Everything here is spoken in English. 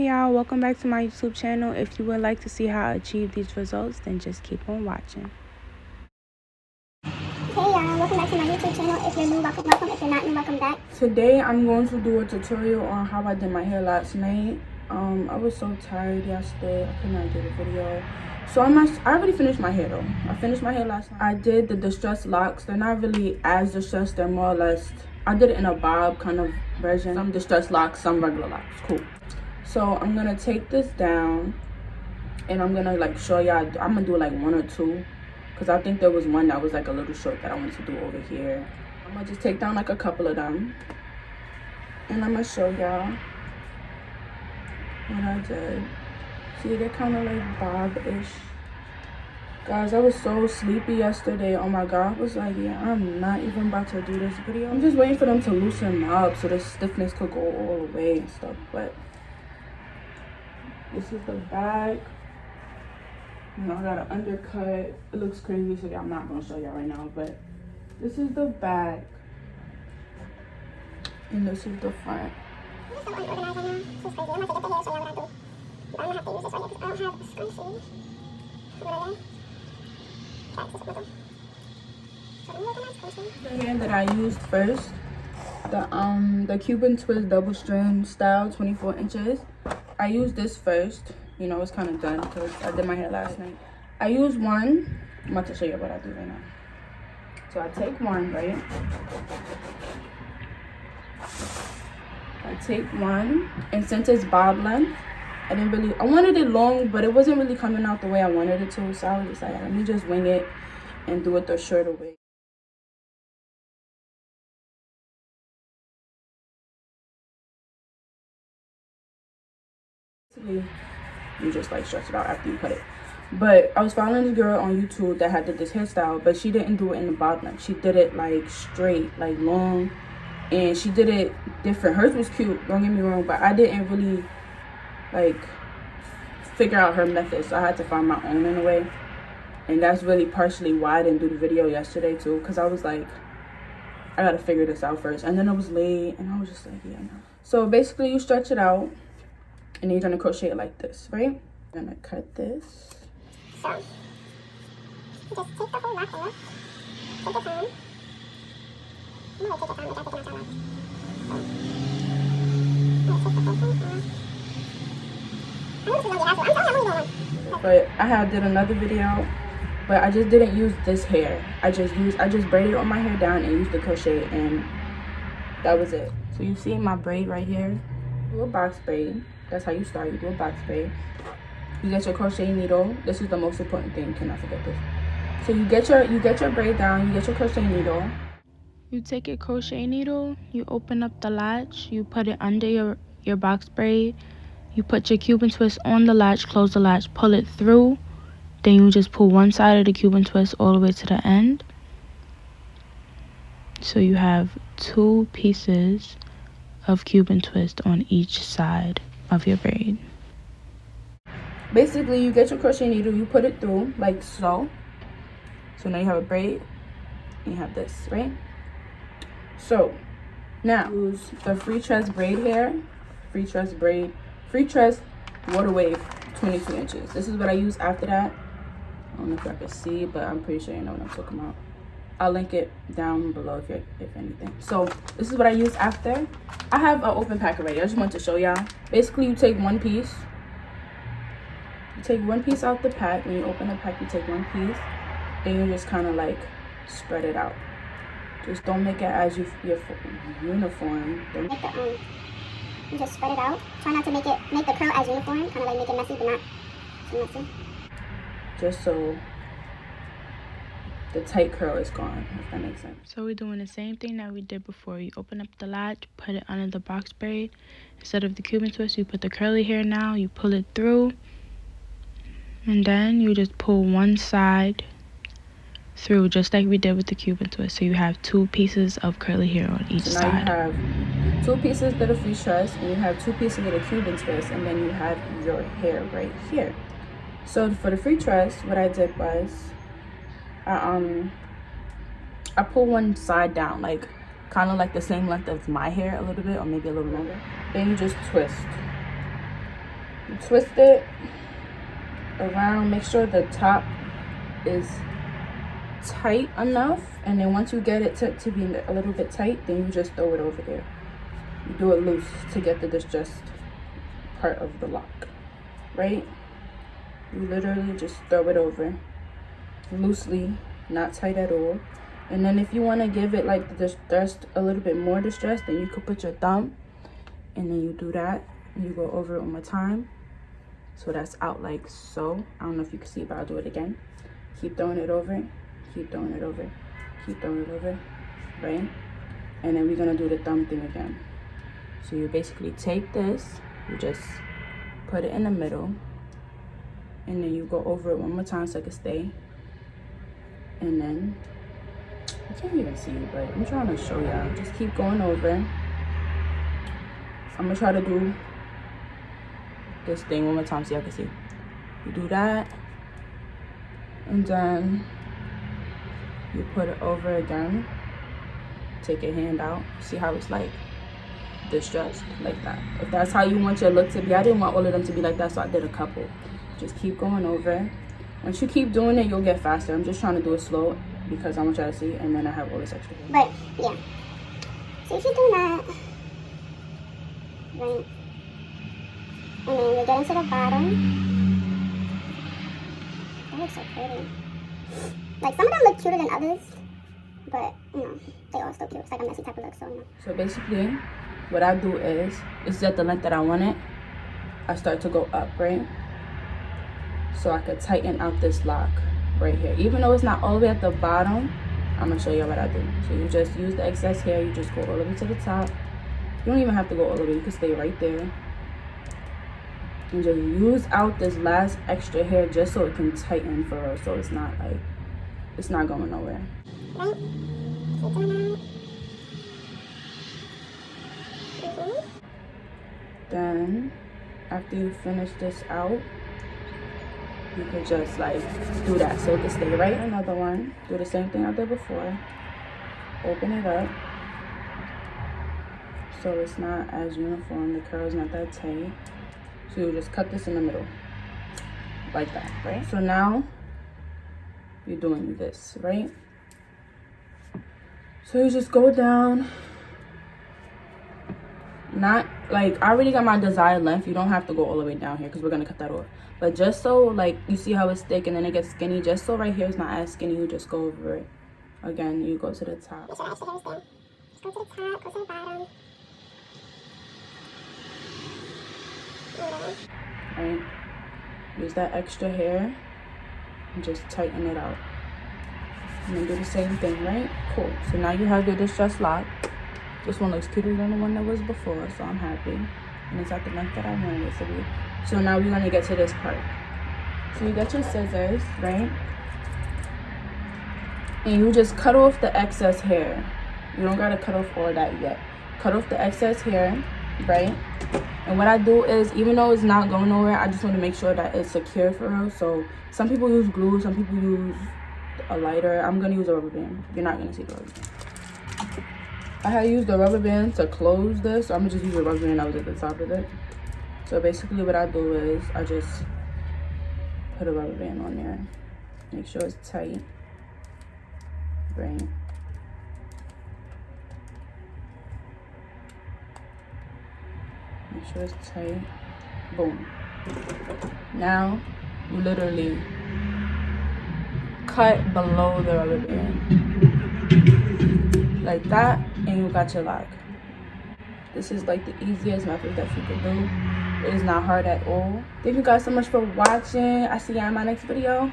Hey y'all, welcome back to my YouTube channel. If you would like to see how I achieve these results, then just keep on watching. Hey y'all, welcome back to my YouTube channel. If you're new, welcome. If you're not new, welcome back. Today I'm going to do a tutorial on how I did my hair last night. I was so tired yesterday, I could not do the video. So I already finished my hair though. I finished my hair last night. I did the distressed locks. They're not really as distressed, they're more or less, I did it in a bob kind of version. Some distressed locks, some regular locks, cool. So I'm gonna take this down and I'm gonna like show y'all. I'm gonna do like one or two because I think there was one that was like a little short that I wanted to do over here. I'm gonna just take down like a couple of them and I'm gonna show y'all what I did. See, they're kind of like bob-ish. Guys, I was so sleepy yesterday. Oh my god, I was like, yeah, I'm not even about to do this video. I'm just waiting for them to loosen up so the stiffness could go all away and stuff. But this is the back. You know, I got an undercut. It looks crazy, so I'm not gonna show y'all right now, but this is the back and this is the front. I'm so unorganized right now. This is crazy. I'm gonna take up the hair, show y'all what I do. But I'm gonna have to use this right here because I don't have a scrunchie. What are they? Cats, this is my So I'm organized scrunchie. The hair that I used first, the Cuban twist double strand style 24 inches. I used this first. You know, it's kind of done because I did my hair last night. I use one. I'm about to show you what I do right now. So I take one, right? I take one, and since it's bob length, I wanted it long, but it wasn't really coming out the way I wanted it to. So I was just like, let me just wing it and do it the shorter way. You just like stretch it out after you cut it. But I was following this girl on YouTube that had did this hairstyle, but she didn't do it in the bob length. She did it like straight, like long, and she did it different. Hers was cute, don't get me wrong, but I didn't really like figure out her method, so I had to find my own in a way. And that's really partially why I didn't do the video yesterday too, because I was like, I gotta figure this out first. And then it was late and I was just like, yeah, no. So basically you stretch it out and then you're gonna crochet it like this, right? I'm gonna cut this. So, just take the whole lock off. Take your time. I'm gonna take your time, but that's taking out that much. So, I'm gonna take the whole thing off. I know this is gonna be an asshole. I'm only doing one. But I did another video, but I just didn't use this hair. I just braided on my hair down and used the crochet, and that was it. So you see my braid right here, do a box braid. That's how you start. You do a box braid. You get your crochet needle. This is the most important thing. Cannot forget this. So you get your braid down. You get your crochet needle. You take your crochet needle. You open up the latch. You put it under your box braid. You put your Cuban twist on the latch. Close the latch. Pull it through. Then you just pull one side of the Cuban twist all the way to the end. So you have two pieces of Cuban twist on each side of your braid. Basically, you get your crochet needle, you put it through like so. So now you have a braid and you have this, right? So now use the FREETRESS braid hair, FREETRESS braid, FREETRESS water wave 22 inches. This is what I use after that. I don't know if y'all can see, but I'm pretty sure you know what I'm talking about. I'll link it down below if anything. So this is what I use after. I have an open pack already. I just want to show y'all. Basically, you take one piece. You take one piece out the pack. When you open the pack, you take one piece. Then you just kind of like spread it out. Just don't make it as your uniform. You just spread it out. Try not to make the curl as uniform. Kind of like make it messy, but not too messy. Just so the tight curl is gone, if that makes sense. So we're doing the same thing that we did before. You open up the latch, put it under the box braid. Instead of the Cuban twist, you put the curly hair now. You pull it through. And then you just pull one side through, just like we did with the Cuban twist. So you have two pieces of curly hair on each side. Now you have two pieces of the FREETRESS, and you have two pieces of the Cuban twist, and then you have your hair right here. So for the FREETRESS, what I did was I pull one side down, like kind of like the same length of my hair a little bit, or maybe a little longer. Then you just twist. You twist it around, make sure the top is tight enough, and then once you get it to be a little bit tight, then you just throw it over there. You do it loose to get the distressed part of the lock, right? You literally just throw it over loosely, not tight at all. And then if you want to give it like the distressed a little bit more distressed, then you could put your thumb and then you do that and you go over it one more time, so that's out like so. I don't know if you can see, but I'll do it again. Keep throwing it over, keep throwing it over, keep throwing it over, right? And then we're gonna do the thumb thing again. So you basically take this, you just put it in the middle, and then you go over it one more time so it can stay. And then, I can't even see you, but I'm trying to show y'all. Just keep going over. I'm gonna try to do this thing one more time so y'all can see. You do that, and then you put it over again. Take your hand out. See how it's like distressed, like that. If that's how you want your look to be. I didn't want all of them to be like that, so I did a couple. Just keep going over. Once you keep doing it, you'll get faster. I'm just trying to do it slow because I want y'all to see, and then I have all this extra. But yeah, so if you do that, right, and then you get into the bottom. That looks so pretty. Like, some of them look cuter than others, but you know, they all still cute. It's like a messy type of look, so you know. So basically, what I do is, it's at the length that I want it. I start to go up, right? So I could tighten out this lock right here. Even though it's not all the way at the bottom, I'm gonna show you what I do. So you just use the excess hair, you just go all the way to the top. You don't even have to go all the way, you can stay right there. And just use out this last extra hair just so it can tighten for us, so it's not like, it's not going nowhere. Right? Keep doing that. Then, after you finish this out, you can just like do that so it can stay right. Another one, do the same thing I did before. Open it up so it's not as uniform, the curl's not that tight. So you just cut this in the middle like that, right? So now you're doing this, right? So you just go down. Not like, I already got my desired length. You don't have to go all the way down here because we're gonna cut that off. But just so, like, you see how it's thick and then it gets skinny, just so right here is not as skinny, you just go over it. Again, you go to the top. Make sure that extra hair is there. Just go to the top, go to the bottom. Right? Use that extra hair and just tighten it out. And then do the same thing, right? Cool. So now you have your distressed lock. This one looks cuter than the one that was before, so I'm happy. And it's at the length that I wanted it to be. So now we're gonna get to this part. So you get your scissors, right? And you just cut off the excess hair. You don't gotta cut off all that yet. Cut off the excess hair, right? And what I do is, even though it's not going nowhere, I just want to make sure that it's secure for her. So some people use glue, some people use a lighter. I'm gonna use a rubber band. You're not gonna see the rubber band. I had used the rubber band to close this, so I'm gonna just use the rubber band that was at the top of it. So basically what I do is I just put a rubber band on there. Make sure it's tight. Right. Make sure it's tight. Boom. Now you literally cut below the rubber band. Like that, and you got your lock. This is like the easiest method that you could do. It is not hard at all. Thank you guys so much for watching. I see you in my next video.